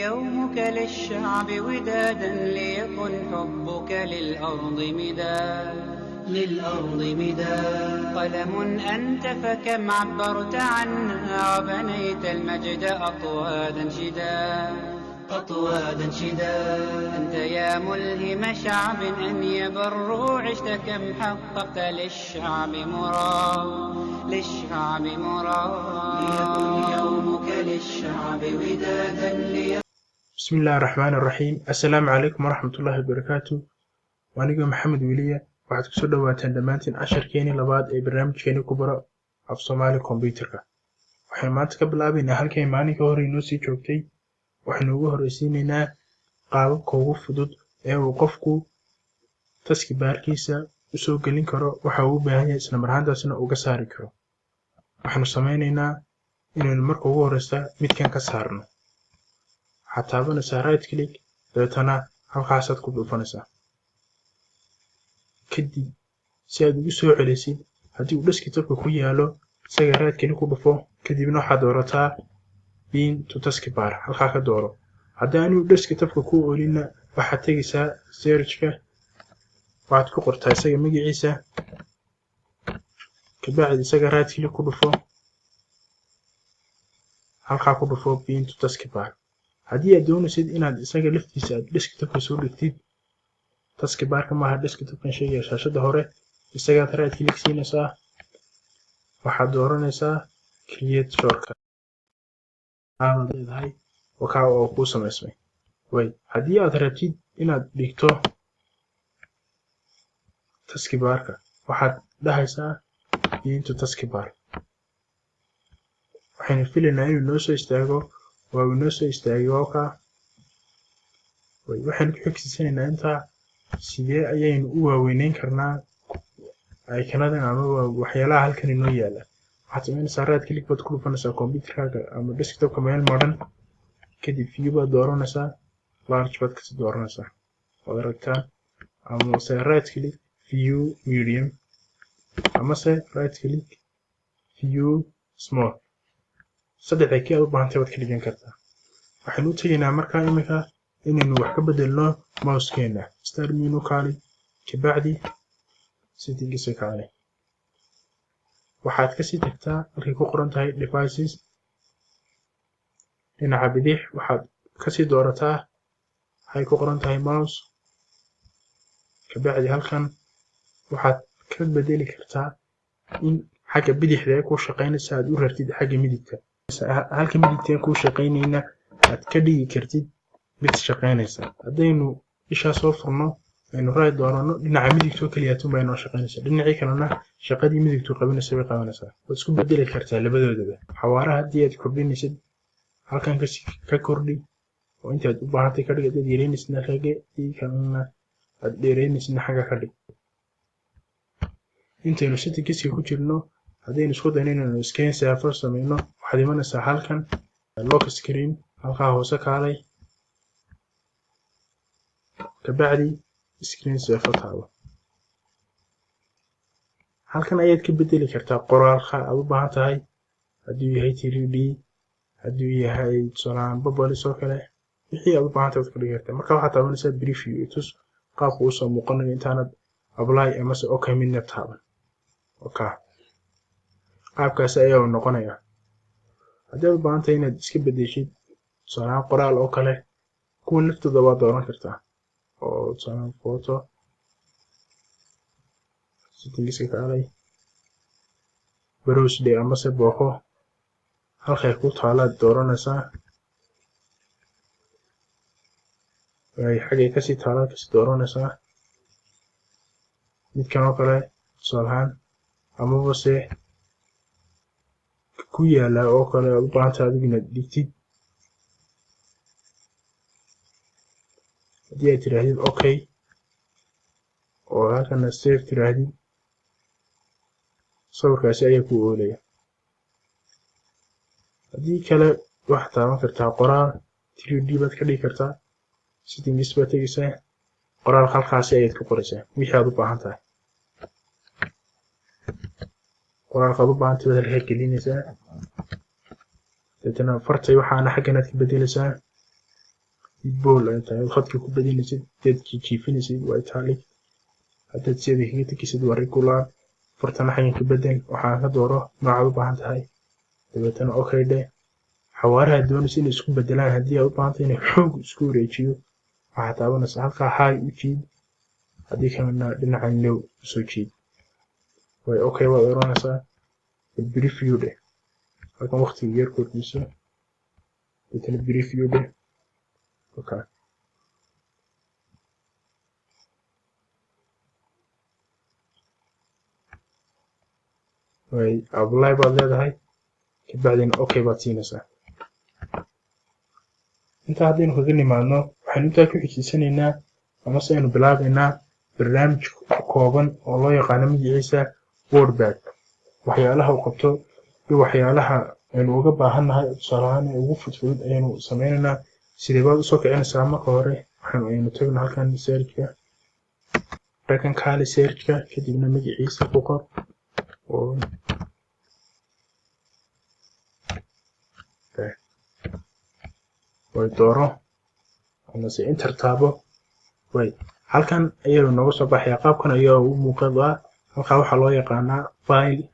يومك للشعب ودادا ليكن حبك للأرض مداد قلم أنت فكم عبرت عنا وبنيت المجد أطوادا شداد أنت يا ملهم شعب أن يبروا عشت كم حققت للشعب مراد ليكن يومك للشعب ودادا بسم الله الرحمن الرحيم. السلام عليكم ورحمة الله وبركاته. وأنا محمد ولية waxaad kusoo dhawaataan dhammaantiin casharkeenii labaad ee barnaamijkeeni ku baro af Soomaali Computerka. Waxaan maanta ka bilaabaynaa halkay maalinka hore inoo sii joogtay. Waxaan ugu horeysiinaynaa qaababka ugu fudud ee uu qofku taski baarkiisa u soo gelin karo waxa uu u baahan yahay isla marhaantaasina uga saari karo. Waxaanu sameynaynaa inaynu marka ugu horeysa midkan ka saarno. Waxaad taabanaysaa right click dabeetana halkaasaad ku dhufanaysaa. kadib si aad ugu soo celisid haddii uu desktopka ku yaalo isaga right click ku dhufo kadibna waxaad doorataa pin to taskbar halkaa ka dooro. haddii aanu desktopka ku oolina waxaad tegaysaa searchka waxaad ku qortaa isaga magaciisa kabacdi isaga right click ku dhufo halkaa ku dhufo pin to taskbar. haddii aad doonaysid inaad isaga laftiisa aad desktopka soo dhigtid taskbarka maaha desktopkan sheegaya shaashada hore isaga right click siinaysaa waxaad dooranaysaa create shortcut aad leedahay waxa uu ku sameysmay haddii aad rabtid inaad dhigto taskbarka waxaad dhahaysaa into taskbar. waxaan filaynaa inuu noo soo istaago waxaan ku xigsiisanaynaa intaa sidee ayaynu u waaweyneyn karnaa icon-adan ama waxyaalaha halkan inoo yaala. waxaad samaynaysaa right click baad ku dhufanaysaa computerkaaga ama desktopka meel modhan kadib view baad dooranaysaa large baad kasii dooranaysaa waad aragtaa ama se right click view medium ama se right click view small saddexda kii aad u baahantay waad ka dhigan kartaa. waxaan u tegaynaa markaa iminka inaynu wax ka bedelno mousekeena start menu kaali kabacdi settings kaali waxaad kasii tagtaa halkay ku qoran tahay devices dhinaca bidix waxaad kasii doorataa waxay ku qoran tahay mouse kabacdi halkan waxaad ka bedeli kartaa in xagga bidixda ay ku shaqeynaysa aad u rartid xagga midigta halka midigta ku shaqeynayna aad ka dhigi kartid mid shaqeynaysa. haddaynu isha soo furno aynu right doorano dhinaca midigta kaliya tun bay noo shaqeynaysaa dhinacii kalena shaqadii midigtu qabanaysa way qabanaysaa. waad isku bedeli kartaa labadoodaba. xawaaraha haddii aad kordhinaysid halkan ka kordhi oo intaad u baahantay ka dhig dad yareynaysidna xagga kalena aad dheereynaysidna xagga ka dhig. intaynu settingska ku jirno haddaynu isku dayno inaynu screen saver sameyno waxaad imanaysaa halkan lock screen halkaa hoose kaalay kabacdi screen saver taabo. halkan ayaad ka bedeli kartaa qoraalka aad u baahan tahay hadduu yahay 3D hadduu yahay tusaale bubbles oo kale wixii aad u baahan tahay ka dhigi kartaa. marka waxaad taabanaysaa preview itus qaabku uu soo muuqanayo intaanad apply ama se okay midna taaban. qaabkaas ayaa noqonaya. haddii aad u baahan tahay inaad iska bedeshid tusaale qoraal oo kale kuwa naftooda waad dooran kartaa oo tusaale photo settingska kaalay browse day ama se booqo halkay ku taalaad dooranaysaa xagay kasii taalaad kasii dooranaysaa midkan oo kale tusaalahaan amaba se ku yaala oo kale aad u baahan tahay adigu inaad dhigtid. haddii aad tiraahdid okay oo halkana save tiraahdid sawirkaasi ayaa ku oolaya. haddii kale waxaad taaban kartaa qoraal 3D baad ka dhigi kartaa settings baad tegaysaa qoraalka halkaasi ayaad ku qoraysaa wixii aad u baahan tahay. qoraalka aad u baahan tahay waad halkaa gelinaysaa dabeetana fartay waxaana xagganaad ka bedelaysaa bool ay tahay khadka ku badinaysid dad jiifinaysid waa italic haddaad sida kaga tegisid waa regular fartana xaggan ka bedel waxaa ka dooro noocaad u baahan tahay dabeetana okay dheh xawaaraha doonaysa inay isku bedelaan haddii aad u baahan tahay inay xoog isku wareejiyo waxaa taabanaysaa halkaa high u jiid haddii kalena dhinacan low usoo jiid way okay waad oranaysaa preview dheh halkan waqtiga yar kordhiso dabeetana preview dheh okay way apply baad leedahay kabacdina okay baad siinaysaa intaa haddaynu kaga nimaadno waxaynu intaa ku xigsiisanaynaa amase aynu bilaabaynaa barnaamij kooban oo loo yaqaano magaciisa wordback waxyaalaha uu qabto iyo waxyaalaha aynu uga baahannahay tusaale ahaan ee ugu fudfudud ayaynu sameynaynaa sidee baad usoo kicinaysaa marka hore aynu tagno halkan searchka dhagan kaali searchka kadibna magaciisa ku qor oo way dooro amase enter taabo way halkan ayuu nooga soo baxaya qaabkan ayaa u muuqda halka waxaa loo yaqaanaa file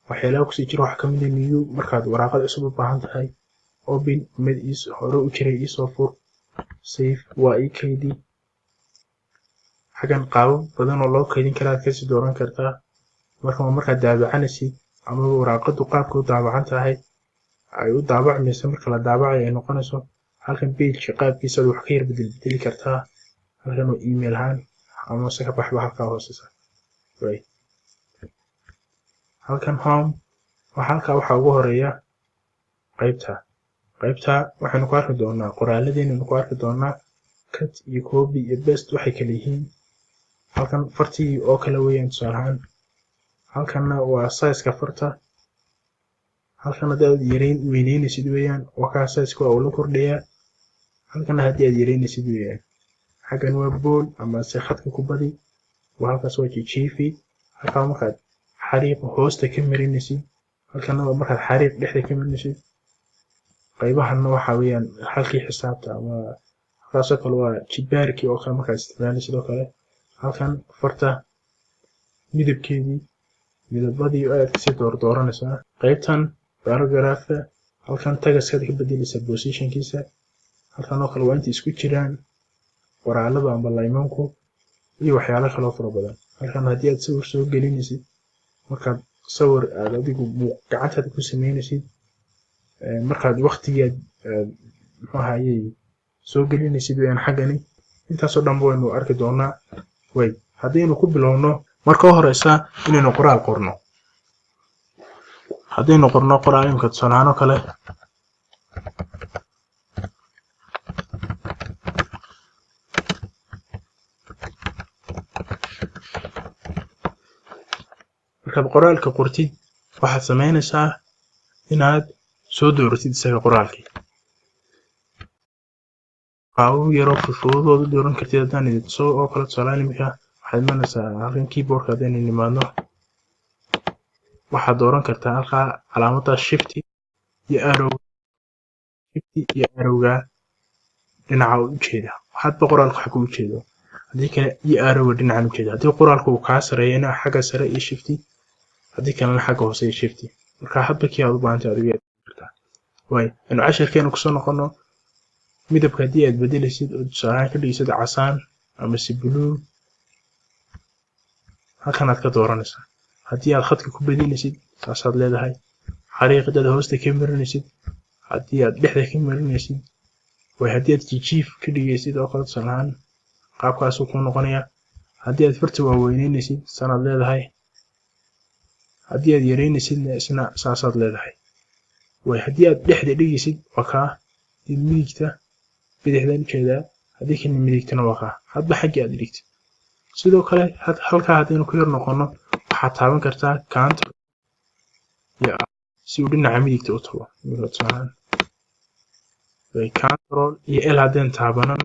waxyaalaha kusii jira waxaa kamid ah new markaad waraaqad cusub u baahan tahay open mid hore u jiray isoo fur save waa kd xagan qaabab badan oo loo kaydin karaa kasii dooran kartaa markaad daabacanaysid ama waraaqadu qaabka u daabacan tahay ay u daabacmayso marka la daabacayo ay noqonayso halkan page qaabkiisa wax ka yar bedeli kartaa halkan oo email ahaan ama se ka baxba halka hooseysa way halkan home waxa ugu horeeya qaybta waxaanu ku arki doonaa qoraaladeennu ku arki doonaa cut iyo copy iyo paste waxay kala yihiin halkan fartii oo kala weeyaan tusaale ahaan halkanna waa size-ka farta halkan haddii aad weyneynaysid weeyaan waa kaa size-ka waa ula kordhayaa halkanna haddii aad yareynaysid weeyaan xaggan waa bool ama se khadka ku badi waa halkaas waa jijiifi halkaa markaad xariiq hoosta ka marinaysid halkanna waa markaad xariiq dhexda ka marinaysid qaybahanna waxaa weeyaan halkii xisaabta ama halkaasoo kale waa jibaarkii oo kale markaad isticmaalaysid oo kale halkan farta midabkeedii midabadii aad kasii dooranaysaa qaybtan paragraph halkan tagaskaad ka bedelaysaa positionkiisa halkan oo kale waa inta isku jiraan qoraalada ama laymanku iyo waxyaalo kale oo fara badan halkan haddii aad sawir soo gelinaysid markaad sawir aad adigu gacantaada ku sameynaysid markaad waqtigaad muxuu ahayey soo gelinaysid weeyaan xaggani intaasoo dhanba waynu arki doonaa way haddaynu ku bilowno marka horeysa inaynu qoraal qorno haddaynu qorno qoraal imika tusaalahaan oo kale markaad qoraalka qortid waxaad sameynaysaa inaad soo dooratid isaga qoraalkii qaabab yaroo fudfudud u dooran kartid haddaan idin soo oo kale tusaalahaan imika waxaad imanaysaa halkan keyboardka haddaynu nimaadno waxaad dooran kartaa halkaa calaamadda shift iyo arrowga dhinaca u jeeda hadba qoraalku xagga u jeedo haddii kale iyo arrowga dhinacan u jeeda haddii qoraalku uu kaa sareeyana xagga sare iyo shift haddii kalena xagga hoose iyo shift marka hadba kii aad u baahantay adiga kartaa way anu casharkeena kusoo noqono midabka haddii aad bedelaysid oo tusaalahaan ka dhigaysid casaan ama si blue halkanaad ka dooranaysaa haddii aad khadka ku badinaysid saasaad leedahay xariiqadaad hoosta ka marinaysid haddii aad dhexda ka marinaysid way haddii aad jijiif ka dhigaysid oo kale tusaalahaan qaabkaasuu kuu noqonayaa haddii aad farta waaweyneynasid sanaad leedahay haddii aad yareynaysidna isna saasaad leedahay way haddii aad dhexda dhigaysid waa kaa midigta bidixdan ujeedaa haddii kana midigtana waa kaa hadba xaggii aad dhigtid sidoo kale halkaa haddaynu ku yar noqono waxaad taaban kartaa counter iyo si uu dhinaca midigta u tago control iyo l haddeen taabanana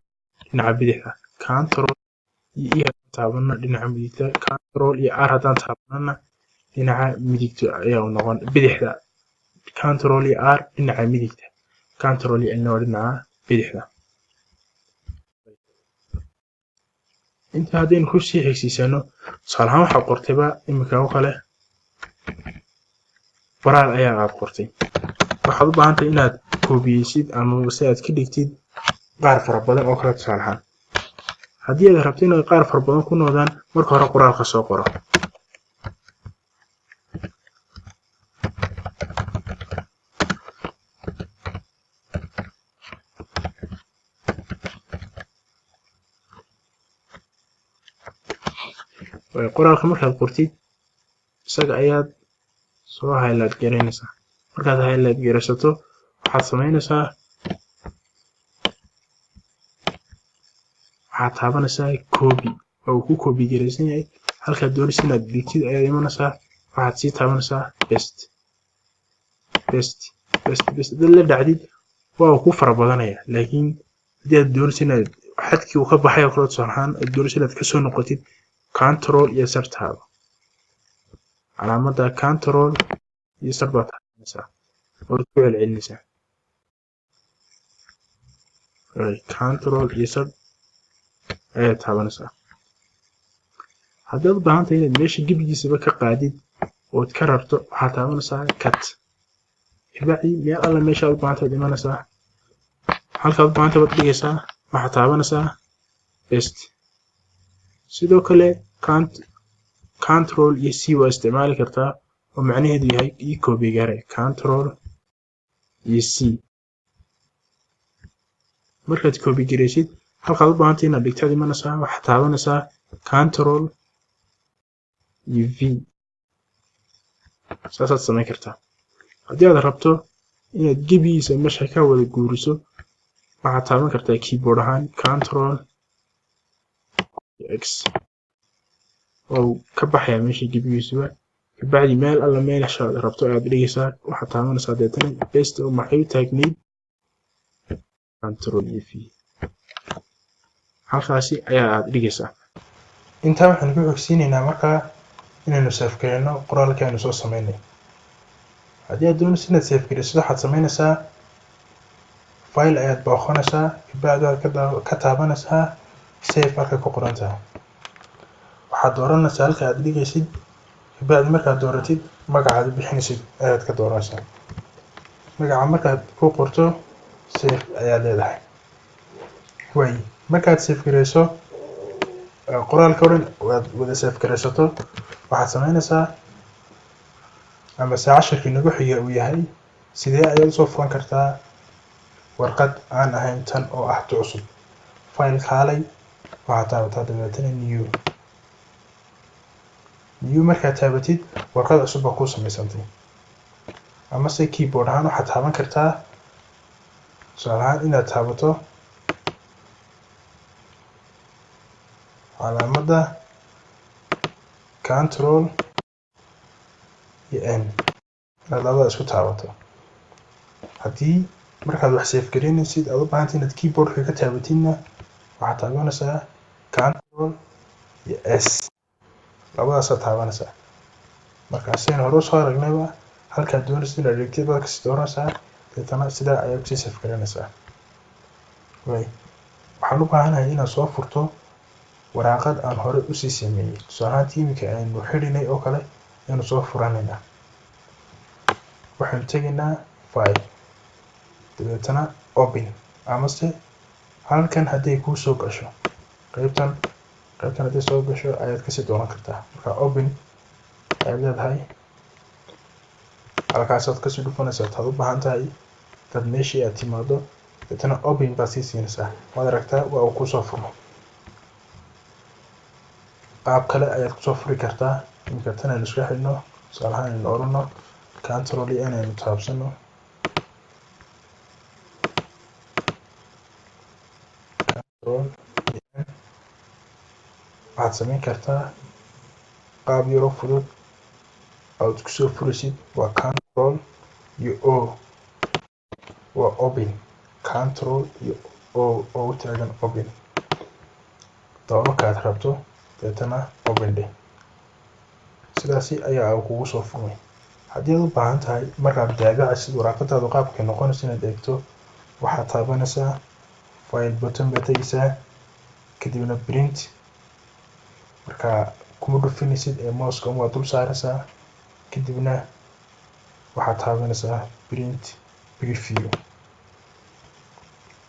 dhinaca bidixda control iyo e haddaan taabanana dhinaca midigta control iyo r haddaan taabanana dhinaca midigta ayaa noqon bidixda control iyo r dhinaca midigta control iyo lna waa dhinaca bidixda inta haddaynu ku sii xigsiisano tusaale ahaan waxaad qortayba iminka oo kale qoraal ayaa aad qortay waxaad u baahan tahay inaad koobiyeysid ama si aad ka dhigtid qaar fara badan oo kale tusaale ahaan haddii aad rabto inaad qaar fara badan ku noqdaan marka hore qoraalka soo qoro qoraalka markaad qortid isaga ayaad soo highlight garaynaysaa markaad highlight garaysato waxaad samaynaysaa waxaad taabanaysaa copy oo uu ku copy garaysan yahay halkaad doonaysa inaad dhigtid ayaad imanaysaa waxaad sii taabanaysaa paste haddaad la dhacdid waa uu ku fara badanaya laakiin haddii aad doonaysa inaad xadkii uu ka baxay oo kale tusaale ahaan aad doonaysa inaad kasoo noqotid control iyo sar taabo calaamadda control iyo sar baad taabanaysaa oo ku celcelinaysaa control iyo sar ayaad taabanaysaa haddaad u baahan tahay inaad meesha gebigiisaba ka qaadid ood ka rarto waxaad taabanaysaa cut kabacdi meel alla meesha aad u baahan tahay imanaysaa halkaad u baahan tahay baad dhigaysaa waxaad taabanaysaa paste sidoo kale control iyo c waa isticmaali kartaa oo macnaheedu yahay ii copy gare control iyo c markaad copy garaysid halkaad u baahan tahay inaad dhigtaad imanaysaa waxaad taabanaysaa control iyo v saasaad samayn kartaa haddii aad rabto inaad gebigiisa meesha ka wada guuriso waxaad taaban kartaa keyboard ahaan control x oo ka baxaya meesha gebigiisuba kabacdi meel alla meesha aad rabto ayaad dhigaysaa waxaad taabanaysaa deetana paste oo maxay u taagnayd control iyo v halkaasi ayaa aad dhigaysaa intaa waxaan ku xogsiinaynaa markaa inaynu save garayno qoraalka aynu soo samaynay haddii aad doonayso inaad save garaysid waxaad samaynaysaa file ayaad booqanaysaa kabacdi waxaad ka taabanaysaa save markay ku qoran tahay waxaad dooranaysaa halka aad dhigaysid kabacdi markaad dooratid magacaad u bixinaysid ayaad ka dooranaysaa magaca markaad ku qorto save ayaad leedahay way markaad save garayso qoraalka oo dhan aad wada save garaysato waxaad samaynaysaa ama cashirkii nagu xiga uu yahay sidee ayaad usoo furan kartaa warqad aan ahayn tan oo ah tu cusub file kaalay waxaad taabataa dabeetana new markaad taabatid warqad cusub baa kuu samaysantay ama se keyboard ahaan waxaad taaban kartaa tusaale ahaan inaad taabato calaamadda control iyo n inaad labada isku taabato haddii markaad wax save garaynaysid aad u baahantay inaad keyboardka ka taabatidna waxaad taabanaysaa control iyo s labadaasaad taabanaysaa markaasaynu hore usoo aragnayba halkaad doonaysid inaad dhigtid baad kasii dooranaysaa deetana sidaa ayaad kusii save garanaysaa waxaan u baahanahay inaad soo furto waraaqad aan hore usii sameeyey tusaale ahaan iminka aynu xidhinay oo kale aynu soo furanaynaa waxaynu tegaynaa file dabeetana open amase halkan hadday kuu soo gasho qaybtan hadday soo gasho ayaad kasii dooran kartaa marka open ayaad leedahay halkaasaad kasii dhufanaysaa taad u baahan tahay dad meeshii aad timaado dabeetana open baad sii siinaysaa waad aragtaa waa uu kusoo furo qaab kale ayaad kusoo furi kartaa iminka tan aynu iska xidhno tusaale ahaan aynu orano control iyo n aynu taabsano waxaad samayn kartaa qaab yaroo fudud aad kusoo furaysid waa control iyo o waa open control iyo o oo u taagan open doorarkaad rabto deetana open dheh sidaasi ayaa kugu soo furmay haddii aad u baahan tahay markaad daabacaysid waraaqadaadu qaabkay noqonaysa inaad eegto waxaad taabanaysaa file button baad tegaysaa kadibna print marka kuma dhufanaysid ee mouska waa dul saaraysaa kadibna waxaad taabanaysaa print preview.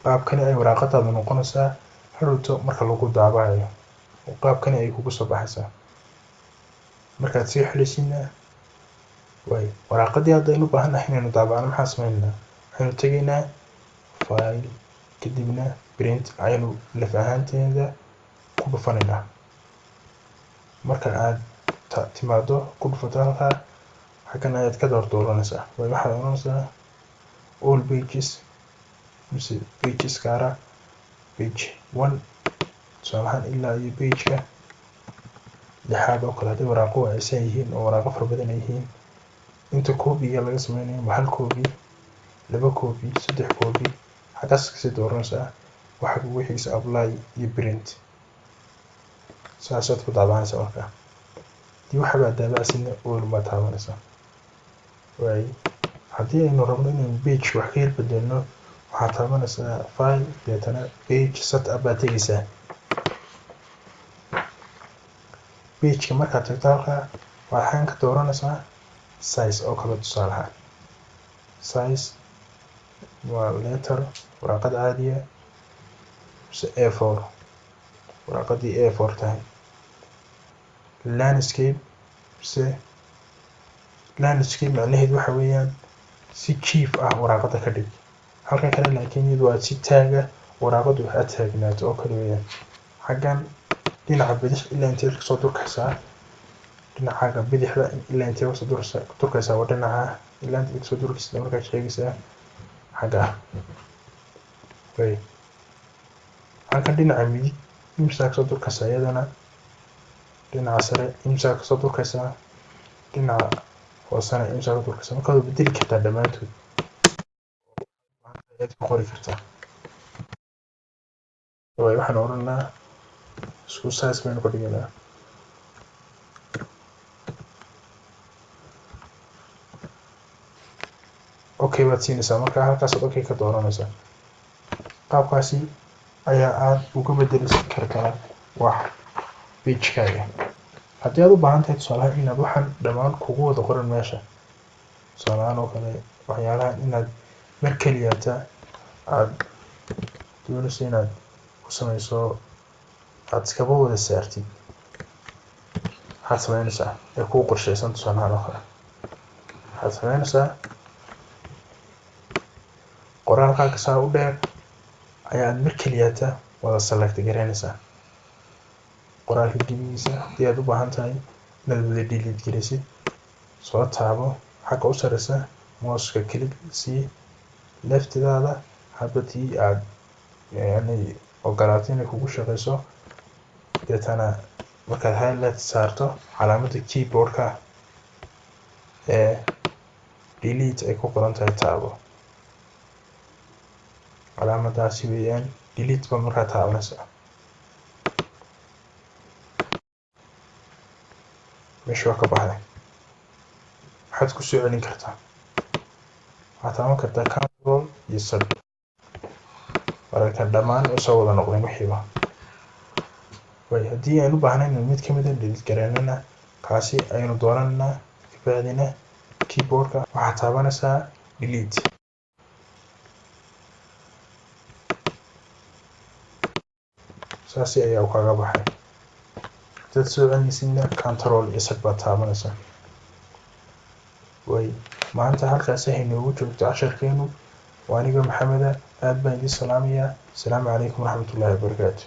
qaabkani ay waraaqadaadu noqonaysaa hadhowto marka lagu daabacayo oo qaabkani ay kugu soo baxaysaa. markaad sii xidhaysidna way waraaqadii haddaynu u baahannahay inaynu daabacno maxaan samaynaynaa, waxaynu tegaynaa file kadibna print ayaynu laf ahaanteeda ku dhufanaynaa. marka aad timaado ku dhufato halkaa xaggan ayaad ka dooranaysaa way waxaad oranaysaa all pages mise pages gaara page 1 tusaale ahaan ilaa iyo pageka 6aad oo kale haddii waraaqo aysan yihiin oo waraaqo fara badan ay yihiin inta koobiga laga sameynayo ma 1 koobi 2 koobi 3 koobi xaggaas kasii dooranaysaa waxa wixiisa apply iyo print saasaad ku daabacanaysaa. marka dii waxa baad daabacaysidna all ma taabanaysaa. way haddii aynu rabno inaynu page wax ka bedelno waxaad taabanaysaa file deetana page setup baad tegaysaa. pageka markaad tagto halkaa waxaan ka dooranaysaa size oo kale tusaale ahaan size waa letter waraaqad caadiya mise A4 waraaqadii A4 tahay. landscape mise landscape macnaheedu waxa weeyaan si jiif ah waraaqada ka dhig. halkan kale laakiin iyadu waa si taaga waraaqadu waxaad taagnaato oo kale weeyaan. xaggan dhinaca bidix ilaa intee kasoo durkaysaa dhinacaga bidixda ilaa intee kasoo durkaysaa waa dhinaca ilaa intee kasoo durkaysaa markaad sheegaysaa xagga way halkan dhinaca midig imsaa kasoo durkaysaa iyadana dhinaca sare imsaa kasoo durkaysaa dhinaca hoosena imsaa kasoo durkaysaa. markaad bedeli kartaa dhammaantood ayaad ku qori kartaa. way waxaan oranaa isku size baynu ka dhiganaa. okay waad siinaysaa marka halkaasaad okay ka dooranaysaa. qaabkaasi ayaa aad uga bedelisan kartaa wax pagekaaga. haddii aad u baahan tahay tusaalahaan inaad waxaan dhammaan kugu wada qoran meesha tusaalahaan oo kale waxyaalahan inaad mar keliyata aad doonayso inaad ku samayso aad iskaba wada saartid waxaad samaynaysaa ee kuu qorshaysan tusaalahaan oo kale waxaad samaynaysaa qoraalkaaga saa u dheer ayaad mar keliyata wada select garaynaysaa qoraalka gebigiisa. haddii aad u baahan tahay inaad wada delete garaysid soo taabo xagga u sareysa mouska click sii leftidaada habadii aad yani ogolaato inay kugu shaqeyso deetana markaad highlight saarto calaamadda keyboardka ee delete ay ku qoran tahay taabo calaamadaasi weeyaan delete ba markaa taabanaysaa. meesha waa ka baxday waxaad ku soo celin kartaa waxaad taaban kartaa control iyo Z marka dhammaan usoo wada noqdeen wixiiba. way haddii aynu u baahnayn mid ka mid ah delete garaynana kaasi aynu dooranana kabacdina keyboardka waxaad taabanaysaa delete. saasi ayaa u kaga baxay. dad soo celinaysidna control iyo Z baad taabanaysaa. way maanta halkaas ay noogu joogto casharkeenu waa aniga maxameda aad baan idin salaamayaa. asalaamu calaykum waraxmatullaahi wabarakaatu.